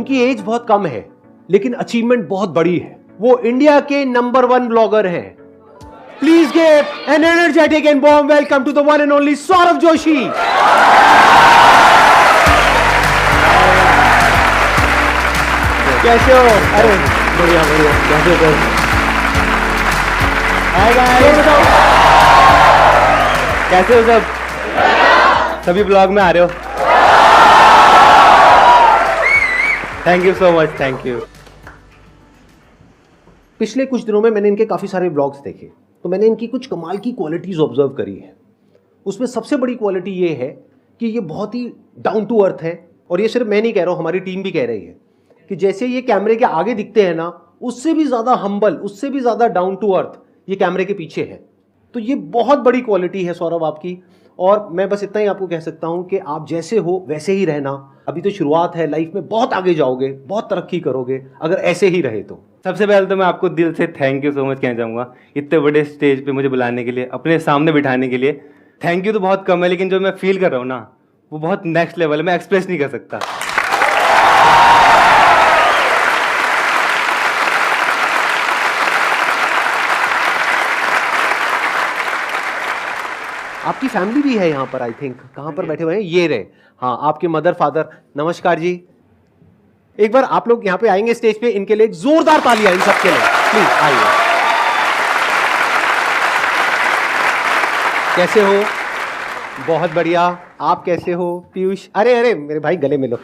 उनकी एज बहुत कम है लेकिन अचीवमेंट बहुत बड़ी है। वो इंडिया के नंबर 1 ब्लॉगर हैं। Please give an energetic and warm welcome to the one and only Saurabh Joshi. कैसे हो? अरे बढ़िया बढ़िया, कैसे हो? कैसे हो सब? सभी ब्लॉग में आ रहे हो? Thank you so much, thank you. पिछले कुछ दिनों में मैंने इनके काफी सारे ब्लॉग्स देखे तो मैंने इनकी कुछ कमाल की क्वालिटीज ऑब्जर्व करी है। उसमें सबसे बड़ी क्वालिटी ये है कि ये बहुत ही डाउन टू अर्थ है। और ये सिर्फ मैं नहीं कह रहा हूं, हमारी टीम भी कह रही है कि जैसे ये कैमरे के आगे दिखते हैं ना, उससे भी ज्यादा हम्बल, उससे भी ज्यादा डाउन टू अर्थ ये कैमरे के पीछे है। तो ये बहुत बड़ी क्वालिटी है सौरभ आपकी। और मैं बस इतना ही आपको कह सकता हूं कि आप जैसे हो वैसे ही रहना। अभी तो शुरुआत है, लाइफ में बहुत आगे जाओगे, बहुत तरक्की करोगे अगर ऐसे ही रहे तो। सबसे पहले तो मैं आपको दिल से थैंक यू सो मच कहना चाहूँगा, इतने बड़े स्टेज पे मुझे बुलाने के लिए, अपने सामने बिठाने के लिए। थैंक यू तो बहुत कम है, लेकिन जो मैं फील कर रहा हूँ ना, वो बहुत नेक्स्ट लेवल है, मैं एक्सप्रेस नहीं कर सकता। आपकी फैमिली भी है यहाँ पर, आई थिंक। कहाँ पर बैठे हुए हैं? ये रहे। हाँ, आपके मदर फादर। नमस्कार जी। एक बार आप लोग यहाँ पे आएंगे स्टेज पे, इनके लिए जोरदार तालियां इन सबके लिए, प्लीज आइए। कैसे हो? बहुत बढ़िया। आप कैसे हो पीयूष? अरे अरे मेरे भाई, गले मिलो।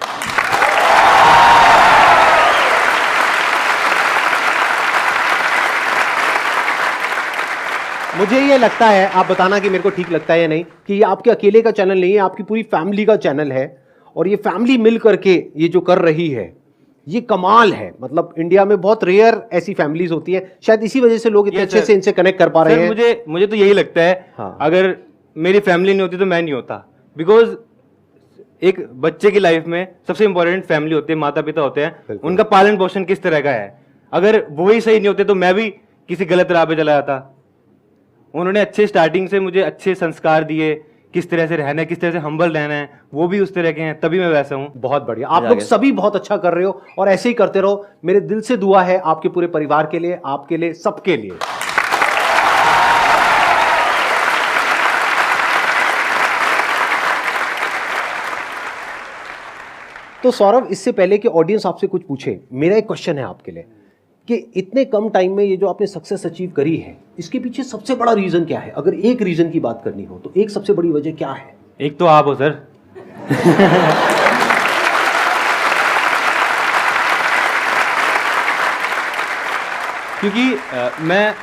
मुझे ये लगता है, आप बताना कि मेरे को ठीक लगता है या नहीं, कि ये आपके अकेले का चैनल नहीं है, आपकी पूरी फैमिली का चैनल है। और ये फैमिली मिल करके ये जो कर रही है, ये कमाल है। मतलब इंडिया में बहुत रेयर ऐसी फैमिलीज होती है, शायद इसी वजह से लोग इतने अच्छे से इनसे कनेक्ट कर पा रहे हैं। मुझे तो यही लगता है। हाँ। अगर मेरी फैमिली नहीं होती तो मैं नहीं होता। बिकॉज एक बच्चे की लाइफ में सबसे इंपॉर्टेंट फैमिली होती है, माता पिता होते हैं। उनका पालन पोषण किस तरह का है, अगर वो ही सही नहीं होते तो मैं भी किसी गलत राह पे चला जाता। उन्होंने अच्छे स्टार्टिंग से मुझे अच्छे संस्कार दिए, किस तरह से रहना है, किस तरह से हम्बल रहना है, वो भी उस तरह के हैं, तभी मैं वैसा हूँ। बहुत बढ़िया। आप लोग सभी बहुत अच्छा कर रहे हो और ऐसे ही करते रहो। मेरे दिल से दुआ है आपके पूरे परिवार के लिए, आपके लिए, सबके लिए। तो सौरभ, इससे पहले कि ऑडियंस आपसे कुछ पूछे, मेरा एक क्वेश्चन है आपके लिए कि इतने कम टाइम में ये जो आपने सक्सेस अचीव करी है, इसके पीछे सबसे बड़ा रीजन क्या है? अगर एक रीजन की बात करनी हो तो एक सबसे बड़ी वजह क्या है? एक तो आप हो सर। क्योंकि मैं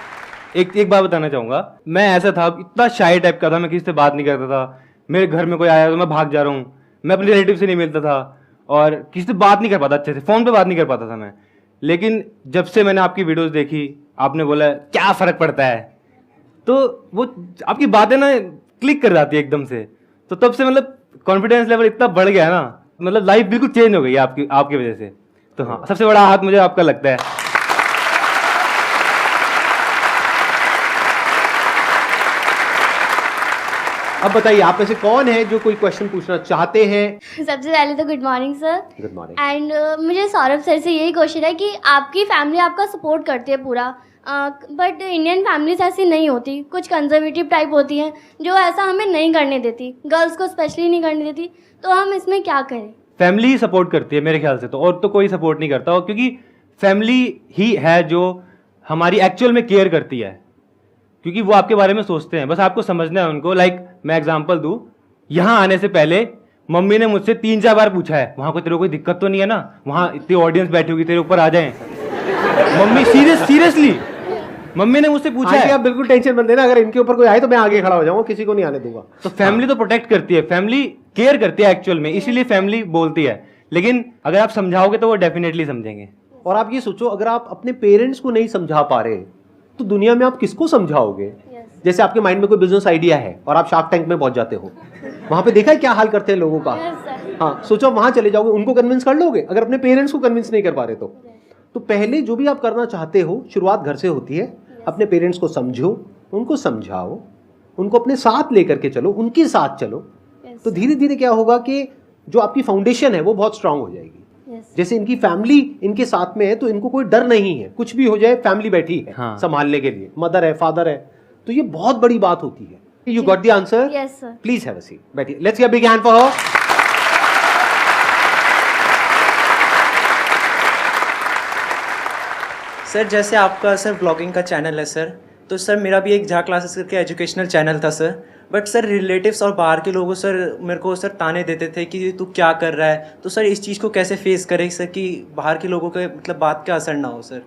एक बात बताना चाहूंगा। मैं ऐसा था, इतना शाय टाइप का था, मैं किसी से बात नहीं करता था। मेरे घर में कोई आया तो मैं भाग जा रहा हूँ। मैं अपने रिलेटिव से नहीं मिलता था और किसी से बात नहीं कर पाता, अच्छे से फोन पे बात नहीं कर पाता था मैं। लेकिन जब से मैंने आपकी वीडियोस देखी, आपने बोला क्या फर्क पड़ता है, तो वो आपकी बातें ना क्लिक कर जाती है एकदम से। तो तब से मतलब कॉन्फिडेंस लेवल इतना बढ़ गया ना, मतलब लाइफ बिल्कुल चेंज हो गई आपकी वजह से। तो हाँ, सबसे बड़ा हाथ मुझे आपका लगता है। अब बताइए, आप में से कौन है जो कोई क्वेश्चन पूछना चाहते हैं? सबसे पहले तो good morning sir. Good morning. And मुझे सौरभ सर से यही क्वेश्चन है कि आपकी फैमिली आपका सपोर्ट करती है पूरा, बट इंडियन फैमिलीज ऐसी नहीं होती, कुछ कंजर्वेटिव टाइप होती हैं जो ऐसा हमें नहीं करने देती, गर्ल्स को स्पेशली नहीं करने देती। तो हम इसमें क्या करें? फैमिली सपोर्ट करती है मेरे ख्याल से, तो और तो कोई सपोर्ट नहीं करता। और क्योंकि फैमिली ही है जो हमारी एक्चुअल में केयर करती है, क्योंकि वो आपके बारे में सोचते हैं, बस आपको समझना है उनको। लाइक मैं एग्जांपल दूं, यहाँ आने से पहले मम्मी ने मुझसे 3-4 बार पूछा है, वहां को तेरे को कोई दिक्कत तो नहीं है ना, वहां इतनी ऑडियंस बैठी होगी, तेरे ऊपर आ जाए। मम्मी सीरियसली मम्मी ने मुझसे पूछा है। आप बिल्कुल टेंशन मत लेना, अगर इनके ऊपर कोई आए तो मैं आगे खड़ा हो जाऊंगा, किसी को नहीं आने दूंगा। तो फैमिली तो प्रोटेक्ट करती है, फैमिली केयर करती है एक्चुअल में, इसीलिए फैमिली बोलती है। लेकिन अगर आप समझाओगे तो वो डेफिनेटली समझेंगे। और आप ये सोचो, अगर आप अपने पेरेंट्स को नहीं समझा पा रहे तो दुनिया में आप किसको समझाओगे? जैसे आपके माइंड में कोई बिजनेस आइडिया है और आप शार्क टैंक में पहुंच जाते हो, वहां पे देखा है क्या हाल करते हैं लोगों का। हाँ, सोचो वहां चले जाओगे, उनको कन्विंस कर लोगे? अगर अपने पेरेंट्स को कन्विंस नहीं कर पा रहे तो पहले जो भी आप करना चाहते हो, शुरुआत घर से होती है। अपने पेरेंट्स को समझो, उनको समझाओ, उनको अपने साथ लेकर के चलो, उनके साथ चलो। तो धीरे धीरे क्या होगा कि जो आपकी फाउंडेशन है वो बहुत स्ट्रांग हो जाएगी। Yes. जैसे इनकी फैमिली इनके साथ में है तो इनको कोई डर नहीं है, कुछ भी हो जाए फैमिली बैठी है हाँ। संभालने के लिए, मदर है, फादर है, तो ये बहुत बड़ी बात होती है। You got the answer? Yes, sir. Please have a seat, बैठिए। Let's give a big hand for her. Sir जैसे आपका सर ब्लॉगिंग का चैनल है सर, तो सर मेरा भी एक झा क्लासेस करके एजुकेशनल चैनल था सर, बट सर रिलेटिव्स और बाहर के लोगों सर मेरे को सर ताने देते थे कि तू क्या कर रहा है, तो सर इस चीज़ को कैसे फेस करें सर कि बाहर के लोगों के मतलब बात का असर ना हो सर।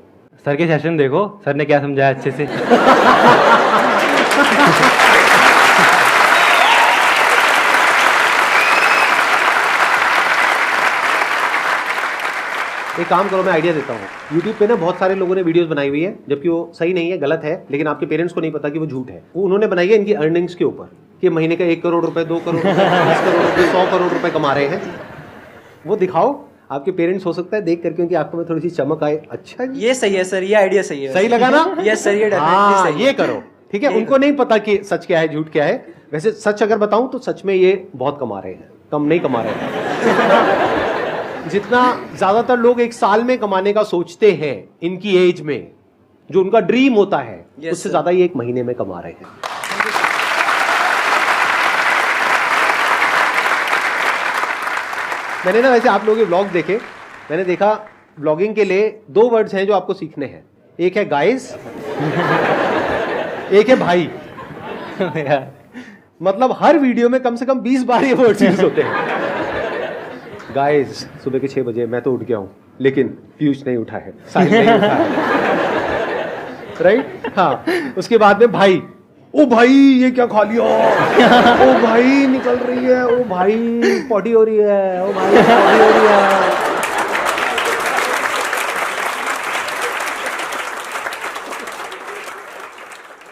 सर के सेशन देखो, सर ने क्या समझाया अच्छे से। एक काम करो, मैं आइडिया देता हूँ। YouTube पे ना बहुत सारे लोगों ने वीडियोस बनाई हुई है, जबकि वो सही नहीं है, गलत है, लेकिन आपके पेरेंट्स को नहीं पता कि वो झूठ है। वो उन्होंने बनाई है इनकी अर्निंग्स के ऊपर कि महीने का 1 करोड़ रुपए, 2 करोड़ रुपए, 20 करोड़ रुपए, 100 करोड़ रुपए कमा रहे हैं। वो दिखाओ, आपके पेरेंट्स हो सकता है देख करके उनकी आंखों में थोड़ी सी चमक आए। अच्छा जी, ये सही है सर, ये आइडिया सही है। सही लगा ना? यस सर, ये हाँ, डेफिनेटली सही है। ये करो, ठीक है। उनको नहीं पता कि सच क्या है, झूठ क्या है। वैसे सच अगर बताऊं तो सच में ये बहुत कमा रहे हैं, कम नहीं कमा रहे हैं। जितना ज्यादातर लोग एक साल में कमाने का सोचते हैं इनकी एज में, जो उनका ड्रीम होता है, Yes, उससे sir. ज्यादा ये 1 महीने में कमा रहे हैं। मैंने ना वैसे आप लोगों के व्लॉग देखे, मैंने देखा व्लॉगिंग के लिए 2 वर्ड्स हैं जो आपको सीखने हैं। एक है गाइस, एक है भाई। मतलब हर वीडियो में कम से कम 20 बार ये वर्ड्स यूज होते हैं। गाइस, सुबह के 6 बजे मैं तो उठ गया हूं, लेकिन पीयूष नहीं उठा है, साहिल नहीं उठा है। राइट? हाँ। उसके बाद में भाई, ओ भाई ये क्या खा लिया, ओ भाई निकल रही है, ओ भाई पॉटी हो रही है, ओ भाई पॉटी हो रही है।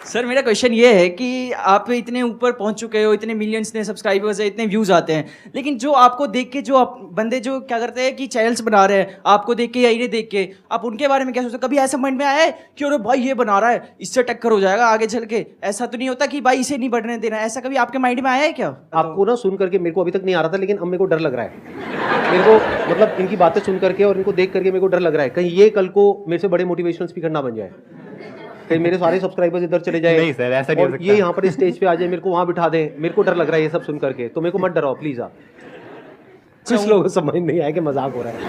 सर मेरा क्वेश्चन ये है कि आप इतने ऊपर पहुंच चुके हो, इतने मिलियंस ने सब्सक्राइबर्स है, इतने व्यूज आते हैं, लेकिन जो आपको देख के जो बंदे जो क्या करते हैं कि चैनल्स बना रहे हैं आपको देख के या इन्हें देख के, आप उनके बारे में क्या सोचते हैं? कभी ऐसा माइंड में आया है कि अरे भाई ये बना रहा है, इससे टक्कर हो जाएगा आगे चल के? ऐसा तो नहीं होता कि भाई इसे नहीं बढ़ने देना, ऐसा कभी आपके माइंड में आया है क्या? आपको ना सुन करके मेरे को अभी तक नहीं आ रहा था, लेकिन अब मेरे को डर लग रहा है। मेरे को मतलब इनकी बातें सुन करके और इनको देख करके मेरे को डर लग रहा है, कहीं ये कल को मेरे से बड़े मोटिवेशनल स्पीकर ना बन जाए, कहीं मेरे सारे सब्सक्राइबर्स इधर चले जाए। नहीं सर, ऐसा नहीं हो और सकता। ये यहाँ पर स्टेज पे आ जाए, मेरे को वहां बिठा दे। मेरे को डर लग रहा है ये सब सुन करके, तो मेरे को मत डराओ प्लीज। आप कुछ लोगों को समझ नहीं आया कि मजाक हो रहा है।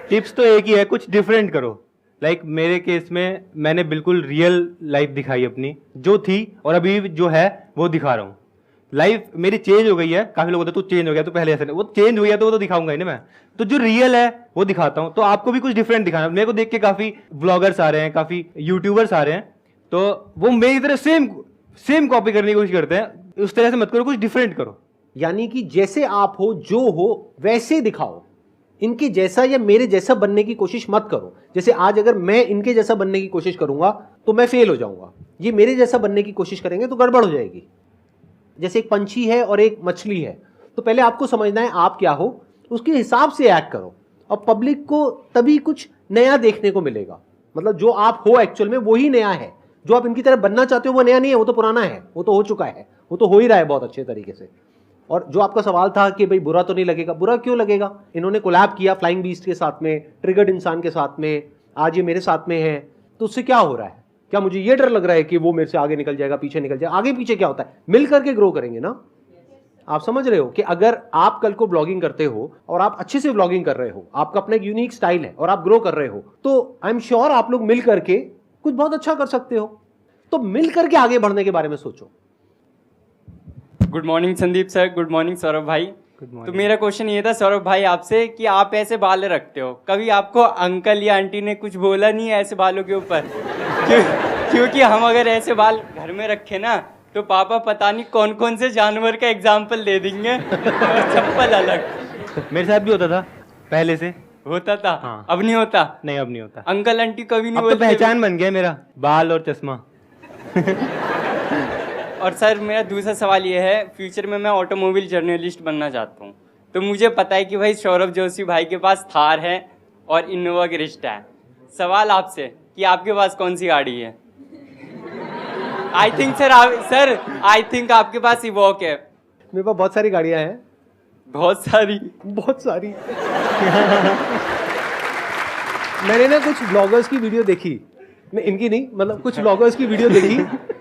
टिप्स तो एक ही है, कुछ डिफरेंट करो। लाइक मेरे केस में मैंने बिल्कुल रियल लाइफ दिखाई अपनी, जो थी और अभी जो है वो दिखा रहा हूँ। लाइफ मेरी चेंज हो गई है। काफी लोग बोलते तू चेंज हो गया, तू पहले ऐसे नहीं, वो चेंज हो गया तो वो तो दिखाऊंगा ही ना मैं। तो जो रियल है वो दिखाता हूँ। तो आपको भी कुछ डिफरेंट दिखाना। मेरे को देख के काफी व्लॉगर्स आ रहे हैं, काफी यूट्यूबर्स आ रहे हैं, तो वो मेरी तरह सेम कॉपी करने की कोशिश करते हैं। उस तरह से मत करो, कुछ डिफरेंट करो। यानी कि जैसे आप हो, जो हो वैसे दिखाओ। इनके जैसा या मेरे जैसा बनने की कोशिश मत करो। जैसे आज अगर मैं इनके जैसा बनने की कोशिश करूंगा तो मैं फेल हो जाऊंगा, ये मेरे जैसा बनने की कोशिश करेंगे तो गड़बड़ हो जाएगी। जैसे एक पंछी है और एक मछली है, तो पहले आपको समझना है आप क्या हो, उसके हिसाब से एक्ट करो, और पब्लिक को तभी कुछ नया देखने को मिलेगा। मतलब जो आप हो एक्चुअल में वही नया है, जो आप इनकी तरह बनना चाहते हो वो नया नहीं है, वो तो पुराना है, वो तो हो चुका है, वो तो हो ही रहा है बहुत अच्छे तरीके से। और जो आपका सवाल था कि भाई बुरा तो नहीं लगेगा, बुरा क्यों लगेगा? इन्होंने कोलैब किया फ्लाइंग बीस्ट के साथ में, ट्रिगर्ड इंसान के साथ में, आज ये मेरे साथ में है, तो उससे क्या हो रहा है? क्या मुझे ये डर लग रहा है कि वो मेरे से आगे निकल जाएगा, पीछे निकल जाएगा? आगे पीछे क्या होता है, मिल करके ग्रो करेंगे ना। आप समझ रहे हो कि अगर आप कल को ब्लॉगिंग करते हो और आप अच्छे से ब्लॉगिंग कर रहे हो, आपका अपना एक यूनिक स्टाइल है और आप ग्रो कर रहे हो, तो आई एम श्योर आप लोग मिल करके कुछ बहुत अच्छा कर सकते हो। तो मिल करके आगे बढ़ने के बारे में सोचो। Good morning Sandeep sir, good morning Saurabh भाई। Good morning. तो मेरा क्वेश्चन ये था सौरभ भाई आपसे कि आप ऐसे बाल रखते हो, कभी आपको अंकल या आंटी ने कुछ बोला नहीं है ऐसे बालों के ऊपर? क्योंकि हम अगर ऐसे बाल घर में रखे ना तो पापा पता नहीं कौन कौन से जानवर का एग्जाम्पल दे देंगे और चप्पल अलग। मेरे साथ भी होता था पहले से। होता था हाँ। अब नहीं होता? नहीं, अब नहीं होता। अंकल आंटी कभी नहीं अब तो बोलते? पहचान बन गया मेरा, बाल और चश्मा। और सर मेरा दूसरा सवाल ये है, फ्यूचर में मैं ऑटोमोबाइल जर्नलिस्ट बनना चाहता हूँ, तो मुझे पता है कि भाई सौरभ जोशी भाई के पास थार है और इनोवा क्रिस्टा है। सवाल आपसे कि आपके पास कौन सी गाड़ी है? आई थिंक आपके पास इवोक है। मेरे पास बहुत सारी गाड़ियां हैं, बहुत सारी। बहुत सारी। मैंने ना कुछ ब्लॉगर्स की वीडियो देखी, नहीं इनकी नहीं, मतलब कुछ ब्लॉगर्स की वीडियो देखी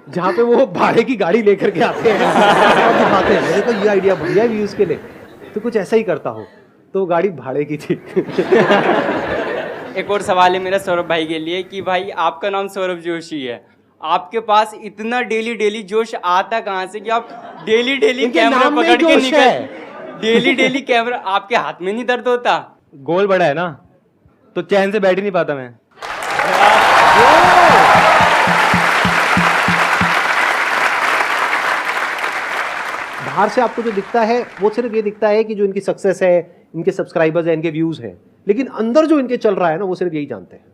जहाँ पे वो भाड़े की गाड़ी लेकर के आते हैं और दिखाते हैं। मेरे को ये आइडिया बढ़िया है व्यूज के लिए, तो कुछ ऐसा ही करता हो। तो गाड़ी भाड़े की थी। एक और सवाल है मेरा सौरभ भाई के लिए कि भाई आपका नाम सौरभ जोशी है, आपके पास इतना डेली डेली जोश आता कहाँ से कि आप डेली डेली इनके कैमरा नाम में पकड़ के जोश है। निकल, डेली डेली कैमरा, आपके हाथ में नहीं दर्द होता? गोल बड़ा है ना, तो चैन से बैठ ही नहीं पाता मैं। बाहर से आपको जो दिखता है वो सिर्फ ये दिखता है कि जो इनकी सक्सेस है, इनके सब्सक्राइबर्स है, इनके व्यूज हैं, लेकिन अंदर जो इनके चल रहा है ना वो सिर्फ यही जानते हैं।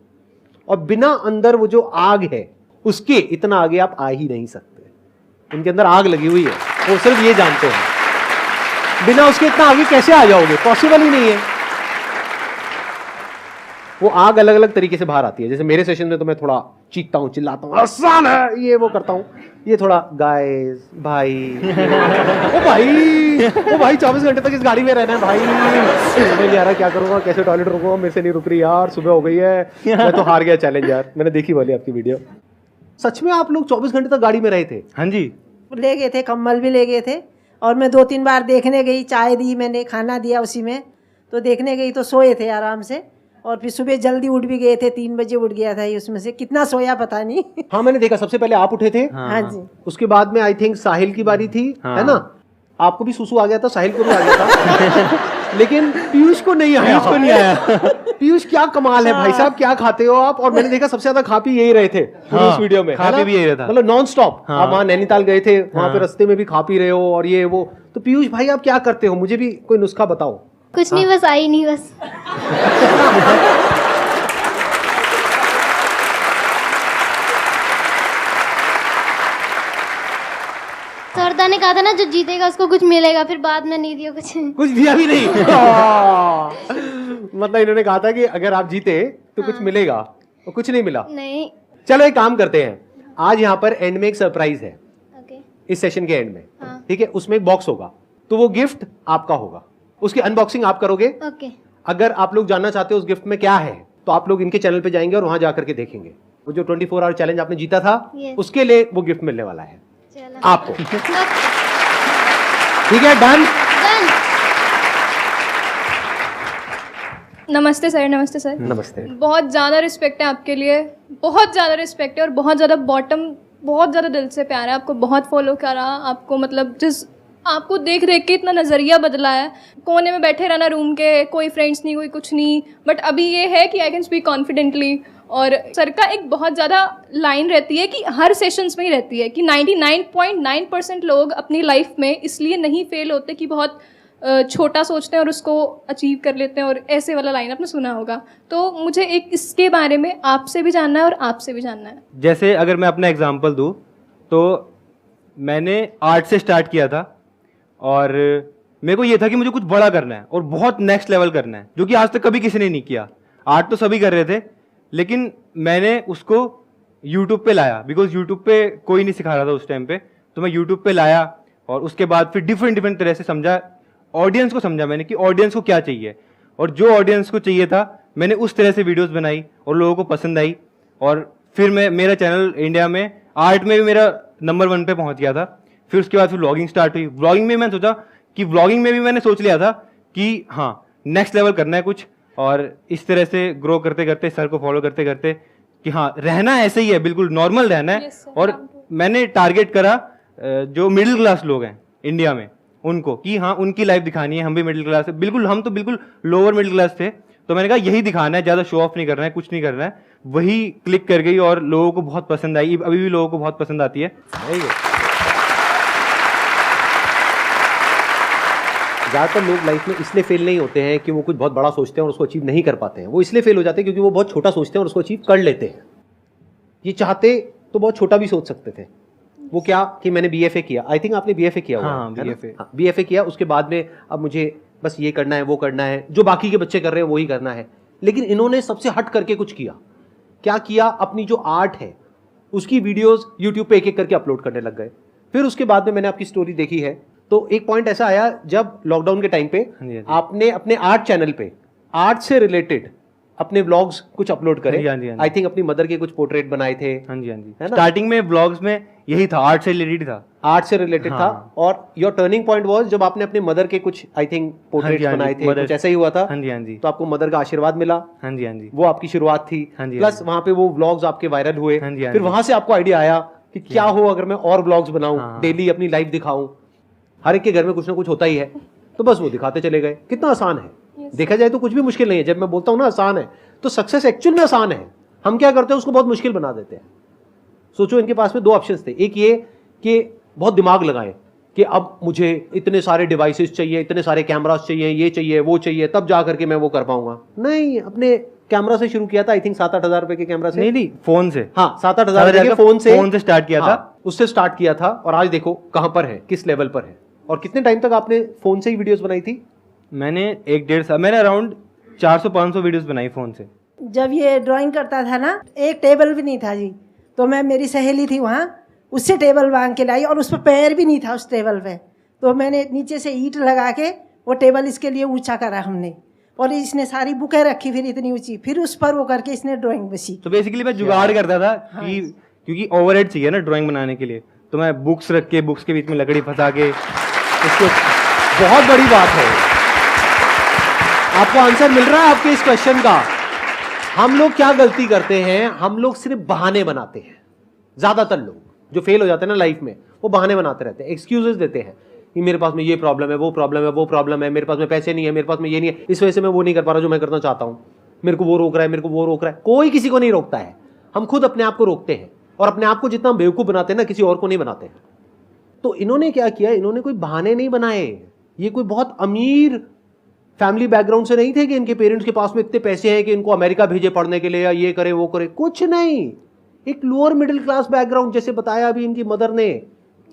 और बिना अंदर वो जो आग है उसके इतना आगे आप आ ही नहीं सकते। इनके अंदर आग लगी हुई है, वो सिर्फ ये जानते हैं। बिना उसके इतना आगे कैसे आ जाओगे, पॉसिबल ही नहीं है। वो आग अलग अलग तरीके से बाहर आती है। जैसे मेरे सेशन में तो मैं थोड़ा चीखता हूँ, चिल्लाता हूँ, आसान है, ये वो करता हूँ। ये थोड़ा गाइस भाई, ओ भाई 24 घंटे तक इस गाड़ी में रहना है भाई, समझ नहीं आ रहा क्या करूंगा, कैसे टॉयलेट रुकूंगा, मेरे से नहीं रुक रही यार, सुबह हो गई है, मैं तो हार गया चैलेंज यार। मैंने देखी वाली आपकी वीडियो। सच में आप लोग 24 घंटे तक गाड़ी में रहे थे? हाँ जी, ले गए थे, कम्बल भी ले गए थे। और मैं 2-3 बार देखने गई, चाय दी मैंने, खाना दिया उसी में, तो देखने गई तो सोए थे आराम से। और फिर सुबह जल्दी उठ भी गए थे, 3 बजे उठ गया था ये, उसमें से कितना सोया पता नहीं। हाँ मैंने देखा, सबसे पहले आप उठे थे। हाँ जी। उसके बाद में आई थिंक साहिल की बारी थी, हाँ। है ना? आपको भी सुसु आ गया था, साहिल को भी आ गया था, लेकिन पीयूष को नहीं आया। पीयूष को नहीं आया। पीयूष क्या कमाल है भाई साहब, क्या खाते हो आप? और मैंने देखा सबसे ज्यादा खा पी यही रहे थे पूरी उस वीडियो में, खा पी भी यही रहा था। मतलब नॉन स्टॉप। हाँ। आप वहाँ नैनीताल गए थे, वहाँ पे रास्ते में भी खा पी रहे हो और ये वो। तो पीयूष भाई आप क्या करते हो, मुझे भी कोई नुस्खा बताओ। कुछ नहीं, बस आई नहीं बस। सरदा ने कहा था ना जो जीतेगा उसको कुछ मिलेगा, फिर बाद में नहीं दिया कुछ। कुछ दिया भी नहीं। मतलब इन्होंने कहा था कि अगर आप जीते तो कुछ मिलेगा, और कुछ नहीं मिला। नहीं। चलो एक काम करते हैं, आज यहाँ पर एंड में एक सरप्राइज है, ओके। इस सेशन के एंड में, हाँ। ठीक है? उसमें एक बॉक्स होगा, तो वो गिफ्ट आपका होगा, उसकी अनबॉक्सिंग आप करोगे। ओके। अगर आप लोग जानना चाहते हो उस गिफ्ट में क्या है, तो आप लोग इनके चैनल पे जाएंगे और वहां जाकर के देखेंगे। वो जो 24 आवर चैलेंज आपने जीता था, Yes. उसके लिए वो गिफ्ट मिलने वाला है चलो। आपको। ओके। ठीक है, डन। डन। नमस्ते सर। नमस्ते सर। नमस्ते। बहुत ज़्यादा रिस्पेक्ट है आपके लिए, बहुत ज़्यादा रिस्पेक्ट है, और बहुत ज़्यादा बहुत ज़्यादा दिल से प्यार है। आपको बहुत फॉलो करा, आपको मतलब जिस आपको देख देख के इतना नज़रिया बदला है। कोने में बैठे रहना रूम के, कोई फ्रेंड्स नहीं, कोई कुछ नहीं, बट अभी ये है कि आई कैन स्पीक कॉन्फिडेंटली। और सर का एक बहुत ज़्यादा लाइन रहती है कि हर सेशंस में ही रहती है कि 99.9% लोग अपनी लाइफ में इसलिए नहीं फेल होते कि बहुत छोटा सोचते हैं और उसको अचीव कर लेते हैं, और ऐसे वाला लाइन आपने सुना होगा। तो मुझे एक इसके बारे में आपसे भी जानना है और आपसे भी जानना है। जैसे अगर मैं अपना एग्जांपल दूं तो मैंने आर्ट से स्टार्ट किया था, और मेरे को ये था कि मुझे कुछ बड़ा करना है और बहुत नेक्स्ट लेवल करना है, जो कि आज तक कभी किसी ने नहीं किया। आर्ट तो सभी कर रहे थे, लेकिन मैंने उसको यूट्यूब पे लाया, बिकॉज यूट्यूब पे कोई नहीं सिखा रहा था उस टाइम पे। तो मैं यूट्यूब पे लाया और उसके बाद फिर डिफरेंट तरह से समझा, ऑडियंस को समझा मैंने कि ऑडियंस को क्या चाहिए, और जो ऑडियंस को चाहिए था मैंने उस तरह से वीडियोस बनाई और लोगों को पसंद आई। और फिर मेरा चैनल इंडिया में आर्ट में भी मेरा नंबर 1 पे पहुंच गया था। फिर उसके बाद फिर व्लॉगिंग स्टार्ट हुई। व्लॉगिंग में मैंने सोचा कि व्लॉगिंग में भी मैंने सोच लिया था कि हाँ नेक्स्ट लेवल करना है कुछ, और इस तरह से ग्रो करते करते, सर को फॉलो करते करते कि हाँ रहना ऐसे ही है, बिल्कुल नॉर्मल रहना है। Yes, sir. और मैंने टारगेट करा जो मिडिल क्लास लोग हैं इंडिया में, उनको कि हाँ उनकी लाइफ दिखानी है। हम भी मिडिल क्लास है, बिल्कुल हम तो बिल्कुल लोअर मिडिल क्लास थे। तो मैंने कहा यही दिखाना है, ज़्यादा शो ऑफ नहीं करना है, कुछ नहीं करना है। वही क्लिक कर गई और लोगों को बहुत पसंद आई, अभी भी लोगों को बहुत पसंद आती है। ज़्यादातर लोग लाइफ में इसलिए फेल नहीं होते हैं कि वो कुछ बहुत बड़ा सोचते हैं और उसको अचीव नहीं कर पाते हैं। वो इसलिए फेल हो जाते हैं क्योंकि वो बहुत छोटा सोचते हैं और उसको अचीव कर लेते हैं। ये चाहते तो बहुत छोटा भी सोच सकते थे। वो क्या कि मैंने BFA किया, आई थिंक आपने BFA किया हुआ हाँ, है ना? BFA। हाँ, BFA किया, उसके बाद में अब मुझे बस ये करना है, वो करना है, जो बाकी के बच्चे कर रहे हैं वही करना है। लेकिन इन्होंने सबसे हट करके कुछ किया। क्या किया? अपनी जो आर्ट है उसकी वीडियोस यूट्यूब पे एक एक करके अपलोड करने लग गए। फिर उसके बाद में मैंने आपकी स्टोरी देखी है, तो एक पॉइंट ऐसा आया जब लॉकडाउन के टाइम पे हाँ जी, हाँ जी। आपने अपने आर्ट चैनल पे आर्ट से रिलेटेड अपने व्लॉग्स कुछ अपलोड करे। हाँ जी, हाँ जी, हाँ जी। आई थिंक अपनी मदर के कुछ पोर्ट्रेट बनाए थे, हाँ जी, हाँ जी। है ना? स्टार्टिंग में ब्लॉग्स में यही था, आर्ट से रिलेटेड था। आर्ट से रिलेटेड हाँ। था। और योर टर्निंग पॉइंट वाज जब आपने अपने मदर के कुछ आई थिंक पोर्ट्रेट्स हाँ जी, बनाए थे, mother- कुछ ऐसा ही हुआ था। हाँ जी, हाँ जी। तो आपको मदर का आशीर्वाद मिला, हाँ जी, हाँ जी। वो आपकी शुरुआत थी। हाँ जी, प्लस हाँ जी। वहां पे वो व्लॉग्स आपके वायरल हुए। हाँ जी, हाँ फिर जी। वहां से आपको आइडिया आया कि क्या हो अगर मैं और व्लॉग्स बनाऊं, हाँ। डेली अपनी लाइफ दिखाऊं। हर एक के घर में कुछ ना कुछ होता ही है, तो बस वो दिखाते चले गए। कितना आसान है, देखा जाए तो कुछ भी मुश्किल नहीं है। जब मैं बोलता हूँ ना आसान है, तो सक्सेस एक्चुअल में आसान है। हम क्या करते हैं, उसको बहुत मुश्किल बना देते हैं। सोचो, इनके पास में दो ऑप्शंस थे। एक ये कि बहुत दिमाग लगाएं कि अब मुझे इतने सारे डिवाइसेस चाहिए, इतने सारे कैमरास चाहिए, ये चाहिए, वो चाहिए, तब जा करके मैं वो कर पाऊंगा। नहीं, अपने कैमरा से शुरू किया था। आई थिंक 7-8 हजार रुपए के कैमरा से। नहीं, फोन से। हाँ, 7-8 हजार रुपए के फोन से स्टार्ट किया था। हाँ, उससे स्टार्ट किया था। और आज देखो कहां पर है, किस लेवल पर है। और कितने टाइम तक आपने फोन से ही वीडियोस बनाई थी? मैंने 1-1.5 साल, मैंने अराउंड 400-500 वीडियोस बनाई फोन से। जब ये ड्राइंग करता था ना, एक टेबल भी नहीं था जी, तो मैं, मेरी सहेली थी वहाँ, उससे टेबल मांग के लाई और उस पर पैर भी नहीं था उस टेबल पे। तो मैंने नीचे से ईंट लगा के वो टेबल इसके लिए ऊंचा करा हमने, और इसने सारी बुकें रखी फिर इतनी ऊंची, फिर उस पर वो करके इसने ड्राइंग में सीखी। तो बेसिकली मैं जुगाड़ करता था कि क्योंकि ओवरहेड चाहिए ना ड्राइंग बनाने के लिए, तो मैं बुक्स रख के, बुक्स के बीच में लकड़ी फंसा के उसको। बहुत बड़ी बात है। आपको आंसर मिल रहा है आपके इस क्वेश्चन का। हम लोग क्या गलती करते हैं, हम लोग सिर्फ बहाने बनाते हैं। ज्यादातर लोग जो फेल हो जाते हैं ना लाइफ में, वो बहाने बनाते रहते हैं, एक्सक्यूजेस देते हैं कि मेरे पास में ये प्रॉब्लम है, वो प्रॉब्लम है, वो प्रॉब्लम है, मेरे पास में पैसे नहीं है, मेरे पास में ये नहीं है, इस वजह से मैं वो नहीं कर पा रहा जो मैं करना चाहता हूं, मेरे को वो रोक रहा है, मेरे को वो रोक रहा है। कोई किसी को नहीं रोकता है, हम खुद अपने आप को रोकते हैं। और अपने आप को जितना बेवकूफ बनाते हैं ना, किसी और को नहीं बनाते हैं। तो इन्होंने क्या किया, इन्होंने कोई बहाने नहीं बनाए। ये कोई बहुत अमीर फैमिली बैकग्राउंड से नहीं थे कि इनके पेरेंट्स के पास में इतने पैसे हैं कि इनको अमेरिका भेजे पढ़ने के लिए या ये करे वो करे, कुछ नहीं। एक लोअर मिडिल क्लास बैकग्राउंड, जैसे बताया अभी इनकी मदर ने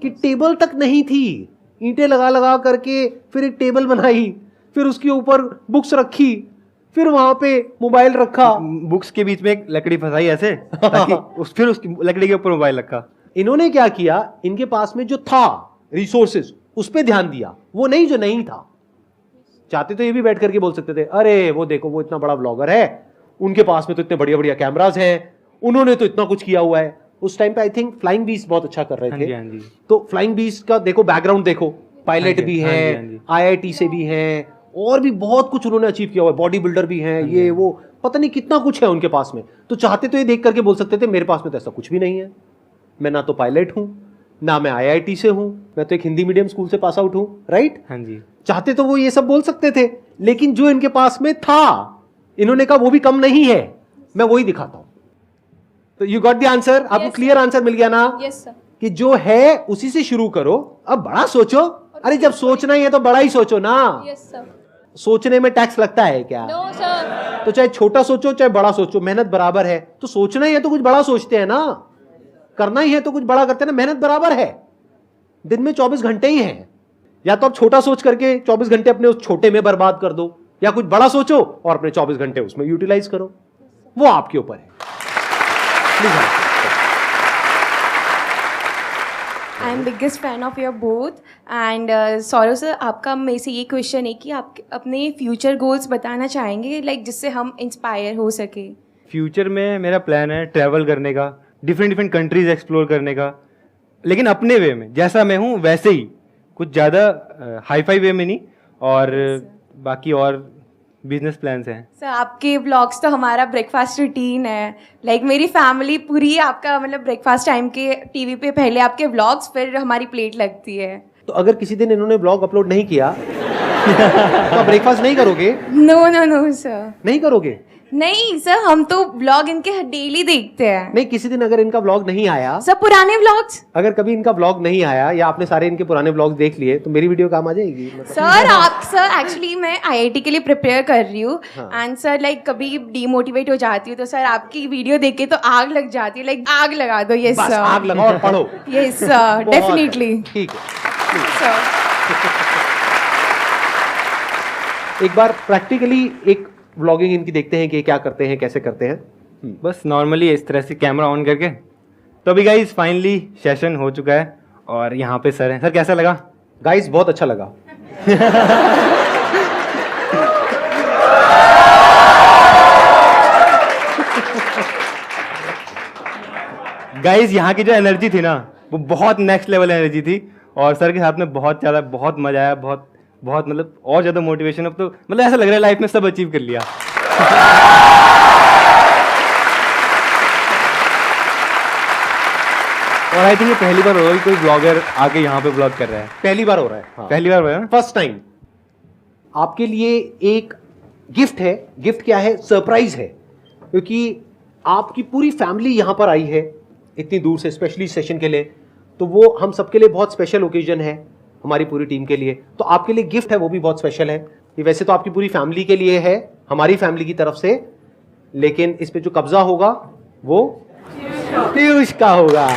कि टेबल तक नहीं थी, ईंटें लगा लगा करके फिर एक टेबल बनाई, फिर उसके ऊपर बुक्स रखी, फिर वहां पे मोबाइल रखा, बुक्स के बीच में एक लकड़ी फंसाई ऐसे ताकि फिर उसकी लकड़ी के ऊपर मोबाइल रखा। इन्होंने क्या किया, इनके पास में जो था रिसोर्सेज उस पर ध्यान दिया, वो नहीं जो नहीं था। चाहते तो ये भी बैठ करके बोल सकते थे, अरे वो देखो वो इतना बड़ा ब्लॉगर है, उनके पास में तो इतने बढ़िया बढ़िया कैमराज हैं, उन्होंने तो इतना कुछ किया हुआ है। उस टाइम पे आई थिंक फ्लाइंग बीस्ट बहुत अच्छा कर रहे हाँ थे। जी, हाँ जी। तो फ्लाइंग बीस्ट का देखो बैकग्राउंड देखो, पायलट हाँ जी, भी हाँ है, जी, हाँ जी। IIT से भी हैं, और भी बहुत कुछ उन्होंने अचीव किया हुआ है, बॉडी बिल्डर भी हैं, ये वो पता नहीं कितना कुछ है उनके पास में। तो चाहते तो ये देख करके बोल सकते थे मेरे पास में तो ऐसा कुछ भी नहीं है, मैं ना तो पायलट हूं, ना मैं IIT से हूं, मैं तो एक हिंदी मीडियम स्कूल से पास आउट हूं, राइट। हाँ जी। चाहते तो वो ये सब बोल सकते थे, लेकिन जो इनके पास में था इन्होंने कहा वो भी कम नहीं है, मैं वही दिखाता हूं। तो यू गॉट द आंसर, आपको Yes, क्लियर आंसर मिल गया ना यस सर। कि जो है उसी से शुरू करो, अब बड़ा सोचो। अरे जब सोचना ही है तो बड़ा ही सोचो ना। Yes sir. सोचने में टैक्स लगता है क्या? No sir. तो चाहे छोटा सोचो चाहे बड़ा सोचो, मेहनत बराबर है। तो सोचना ही है तो कुछ बड़ा सोचते हैं ना, करना ही है तो कुछ बड़ा करते हैं ना, मेहनत बराबर है। दिन में 24 घंटे ही हैं, या तो आप छोटा सोच करके 24 घंटे अपने उस छोटे में बर्बाद कर दो, या कुछ बड़ा सोचो और अपने 24 घंटे उसमें यूटिलाइज करो, वो आपके ऊपर है। Please I am biggest fan of your both and Saurav sir, आपका मेरे से ये क्वेश्चन है कि आप अपने फ्यूचर गोल्स बताना चाहेंगे, लाइक जिससे हम इंस्पायर हो सके। फ्यूचर में मेरा प्लान है ट्रैवल करने का, डिफरेंट कंट्रीज एक्सप्लोर करने का, लेकिन अपने वे में, जैसा मैं हूँ वैसे ही, कुछ ज़्यादा हाई फाई वे में नहीं। और बाकी और बिजनेस प्लान्स हैं। सर आपके ब्लॉग्स तो हमारा ब्रेकफास्ट रूटीन है, लाइक मेरी फैमिली पूरी आपका मतलब ब्रेकफास्ट टाइम के टीवी पे पहले आपके ब्लॉग्स, फिर हमारी प्लेट लगती है। तो अगर किसी दिन इन्होंने ब्लॉग अपलोड नहीं किया तो आप ब्रेकफास्ट नहीं करोगे? नो नो नो सर, नहीं करोगे? नहीं सर, हम तो ब्लॉग इनके डेली देखते हैं। नहीं, किसी दिन अगर इनका ब्लॉग नहीं आया, सर पुराने ब्लॉग्स, अगर कभी इनका ब्लॉग नहीं आया या आपने सारे इनके पुराने ब्लॉग्स देख लिए, तो मेरी वीडियो काम आ जाएगी? सर आप सर एक्चुअली मैं IIT के लिए प्रिपेयर कर रही हूँ एंड सर लाइक कभी डीमोटिवेट हो जाती हूँ तो सर आपकी वीडियो देख के तो आग लग जाती है, लाइक आग लगा दो। यस बस सर, आग लगाओ और पढ़ो। यस सर, बहुत डेफिनेटली। ठीक है। सर एक बार प्रैक्टिकली एक व्लॉगिंग इनकी देखते हैं कि क्या करते हैं, कैसे करते हैं। बस नॉर्मली इस तरह से कैमरा ऑन करके। तो अभी गाइस फाइनली सेशन हो चुका है और यहाँ पे सर हैं। सर कैसा लगा? गाइस बहुत अच्छा लगा। गाइस यहाँ की जो एनर्जी थी ना वो बहुत नेक्स्ट लेवल एनर्जी थी, और सर के साथ में बहुत मजा आया, बहुत बहुत मतलब और ज़्यादा मोटिवेशन। अब तो मतलब ऐसा लग रहा है लाइफ में सब अचीव कर लिया। और आई थिंक ये पहली बार हो रहा है कोई ब्लॉगर आके यहाँ पे ब्लॉग कर रहा है। पहली बार हो रहा है। हाँ। पहली बार हो रहा है ना? First time. आपके लिए एक गिफ्ट है। गिफ्ट क्या है? सरप्राइज है, क्योंकि आपकी पूरी फैमिली यहाँ पर आई है इतनी दूर से स्पेशली सेशन के लिए, तो वो हम सबके लिए बहुत स्पेशल ओकेजन है, हमारी पूरी टीम के लिए। तो आपके लिए गिफ्ट है, वो भी बहुत स्पेशल है। ये वैसे तो आपकी पूरी फैमिली के लिए है, हमारी फैमिली की तरफ से, लेकिन इस पे जो कब्जा होगा वो पीयूष का होगा।